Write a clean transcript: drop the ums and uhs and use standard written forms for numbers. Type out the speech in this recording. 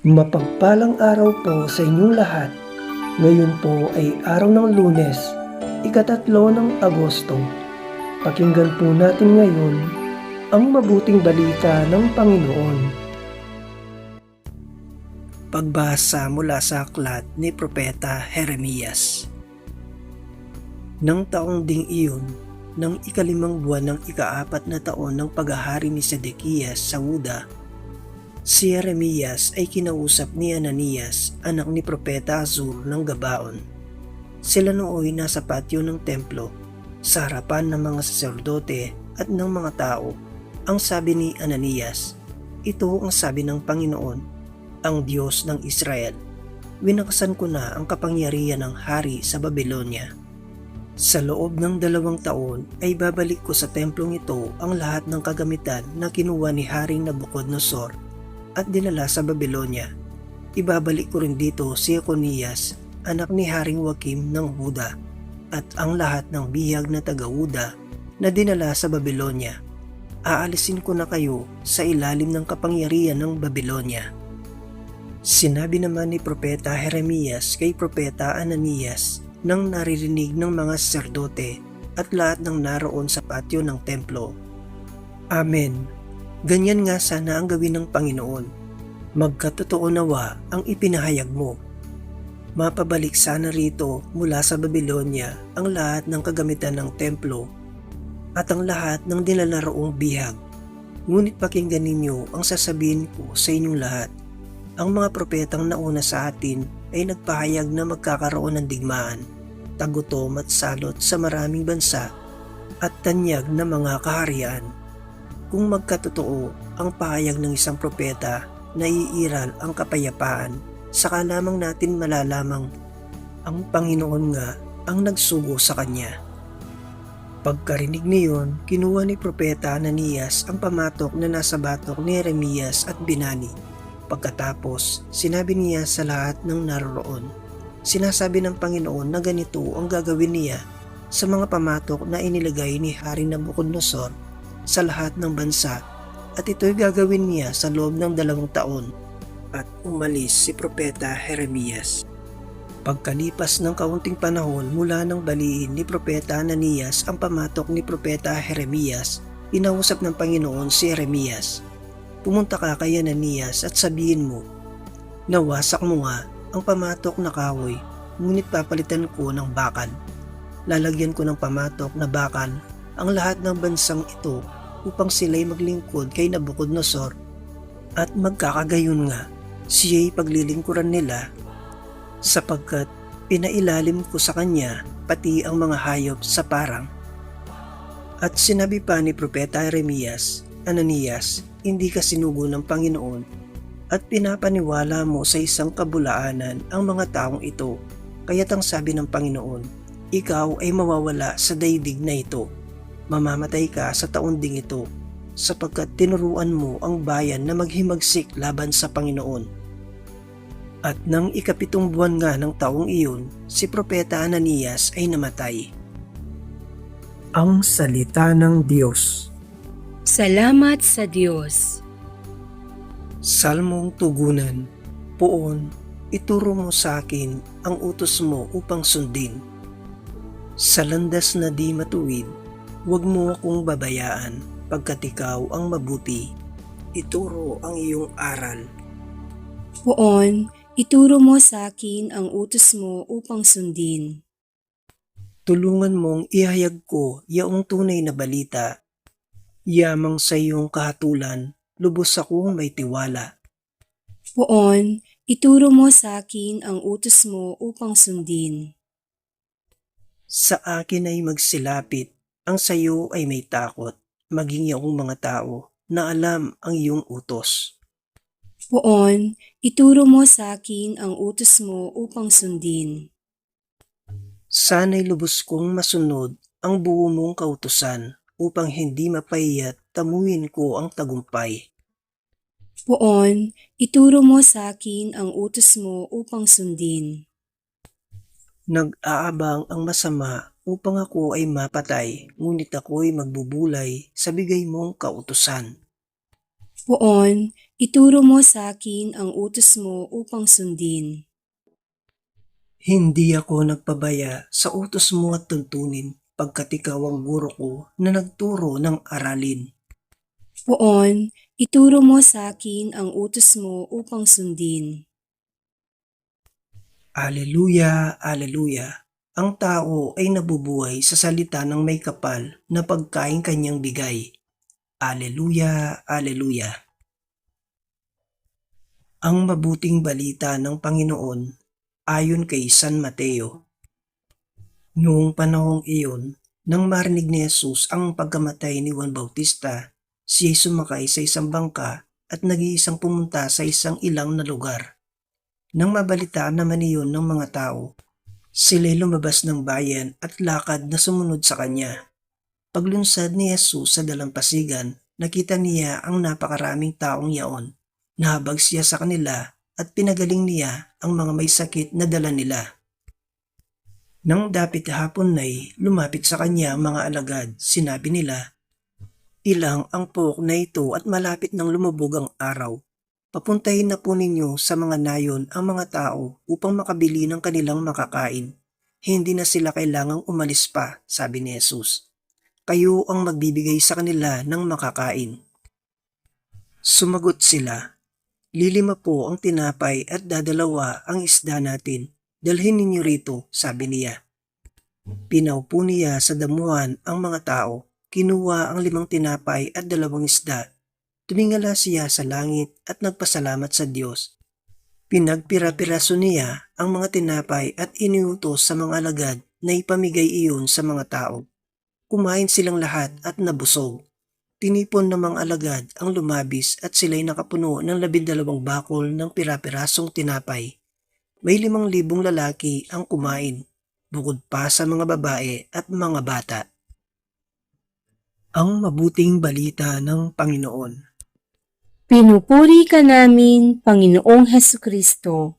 Mapagpalang araw po sa inyong lahat. Ngayon po ay araw ng Lunes, ika-3 ng Agosto. Pakinggan po natin ngayon ang mabuting balita ng Panginoon. Pagbasa mula sa aklat ni Propeta Jeremias. Nang taong ding iyon, ng ika-5 buwan ng ika-4 na taon ng paghahari ni Sedekias sa Huda, si Jeremias ay kinausap ni Ananias, anak ni Propeta Azur ng Gabaon. Sila nooy nasa patio ng templo, sa harapan ng mga saserdote at ng mga tao. Ang sabi ni Ananias, "Ito ang sabi ng Panginoon, ang Diyos ng Israel. Winakasan ko na ang kapangyarihan ng hari sa Babylonia. Sa loob ng 2 taon ay babalik ko sa templong ito ang lahat ng kagamitan na kinuha ni Haring Nabucodonosor at dinala sa Babylonia. Ibabalik ko rin dito si Jeconias, anak ni Haring Joakim ng Huda, at ang lahat ng bihag na taga-Huda na dinala sa Babylonia. Aalisin ko na kayo sa ilalim ng kapangyarihan ng Babylonia." Sinabi naman ni Propeta Jeremias kay Propeta Ananias nang naririnig ng mga saserdote at lahat ng naroon sa patio ng templo, "Amen. Ganyan nga sana ang gawin ng Panginoon. Magkatotoo nawa ang ipinahayag mo. Mapabalik sana rito mula sa Babylonia ang lahat ng kagamitan ng templo at ang lahat ng dinalaroong bihag. Ngunit pakinggan ninyo ang sasabihin ko sa inyong lahat. Ang mga propetang nauna sa atin ay nagpahayag na magkakaroon ng digmaan, tagutom at salot sa maraming bansa at tanyag na mga kaharian. Kung magkatotoo ang pahayag ng isang propeta na iiral ang kapayapaan, saka lamang natin malalamang ang Panginoon nga ang nagsugo sa kanya." Pagkarinig niyon, kinuha ni Propeta Ananias ang pamatok na nasa batok ni Jeremias at binani. Pagkatapos, sinabi niya sa lahat ng naroroon, "Sinasabi ng Panginoon na ganito ang gagawin niya sa mga pamatok na inilagay ni Haring Nabucodonosor sa lahat ng bansa, at ito'y gagawin niya sa loob ng 2 taon." At umalis si Propeta Jeremias. Pagkalipas ng kaunting panahon mula nang baliin ni Propeta Ananias ang pamatok ni Propeta Jeremias, inausap ng Panginoon si Jeremias, "Pumunta ka kay Ananias at sabihin mo, nawasak mo nga ang pamatok na kahoy, ngunit papalitan ko ng bakal. Lalagyan ko ng pamatok na bakal ang lahat ng bansang ito upang sila'y maglingkod kay Nabucodonosor, at magkakagayon nga siya'y paglilingkuran nila, sapagkat pinailalim ko sa kanya pati ang mga hayop sa parang." At sinabi pa ni Propeta Jeremias, "Ananias, hindi ka sinugo ng Panginoon at pinapaniwala mo sa isang kabulaanan ang mga taong ito, kaya't ang sabi ng Panginoon, ikaw ay mawawala sa daigdig na ito. Mamamatay ka sa taon ding ito, sapagkat tinuruan mo ang bayan na maghimagsik laban sa Panginoon." At nang ika-7 buwan nga ng taong iyon, si Propeta Ananias ay namatay. Ang Salita ng Diyos. Salamat sa Diyos. Salmong tugunan. Poon, ituro mo sa akin ang utos mo upang sundin. Sa landas na di matuwid, huwag mo akong babayaan, pagkat ikaw ang mabuti. Ituro ang iyong aral. Poon, ituro mo sa akin ang utos mo upang sundin. Tulungan mong ihayag ko yaong tunay na balita. Yamang sa iyong kahatulan, lubos akong may tiwala. Poon, ituro mo sa akin ang utos mo upang sundin. Sa akin ay magsilapit, ang sayo ay may takot, maging yaong mga tao na alam ang iyong utos. Poon, ituro mo sa akin ang utos mo upang sundin. Sana'y lubos kong masunod ang buo mong kautusan, upang hindi mapahiyat tamuin ko ang tagumpay. Poon, ituro mo sa akin ang utos mo upang sundin. Nag-aabang ang masama upang ako ay mapatay, ngunit ako'y magbubulay sa bigay mong kautusan. Poon, ituro mo sa akin ang utos mo upang sundin. Hindi ako nagpabaya sa utos mo at tuntunin, pagkat ikaw ang guro ko na nagturo ng aralin. Poon, ituro mo sa akin ang utos mo upang sundin. Aleluya, aleluya. Ang tao ay nabubuhay sa salita ng may kapal na pagkain kanyang bigay. Aleluya, aleluya. Ang mabuting balita ng Panginoon ayon kay San Mateo. Noong panahong iyon, nang marinig ni Jesus ang pagkamatay ni Juan Bautista, siya sumakay sa isang bangka at nag-iisang pumunta sa isang ilang na lugar. Nang mabalitaan naman iyon ng mga tao, sila'y lumabas ng bayan at lakad na sumunod sa kanya. Paglunsad ni Jesus sa dalampasigan, nakita niya ang napakaraming taong yaon. Nahabag siya sa kanila at pinagaling niya ang mga may sakit na dala nila. Nang dapit hapon na'y lumapit sa kanya ang mga alagad, sinabi nila, "Ilang ang puok na ito at malapit nang lumubog ang araw. Papuntahin na po ninyo sa mga nayon ang mga tao upang makabili ng kanilang makakain. Hindi na sila kailangang umalis pa," sabi ni Jesus. "Kayo ang magbibigay sa kanila ng makakain." Sumagot sila, "Lilima po ang tinapay at dadalawa ang isda natin. Dalhin ninyo rito," sabi niya. Pinaupo niya sa damuhan ang mga tao. Kinuha ang 5 tinapay at 2 isda. Tumingala siya sa langit at nagpasalamat sa Diyos. Pinagpira-piraso niya ang mga tinapay at iniutos sa mga alagad na ipamigay iyon sa mga tao. Kumain silang lahat at nabusog. Tinipon ng mga alagad ang lumabis at sila'y nakapuno ng 12 bakol ng pira-pirasong tinapay. May 5,000 lalaki ang kumain, bukod pa sa mga babae at mga bata. Ang mabuting balita ng Panginoon. Pinupuri ka namin, Panginoong Hesukristo.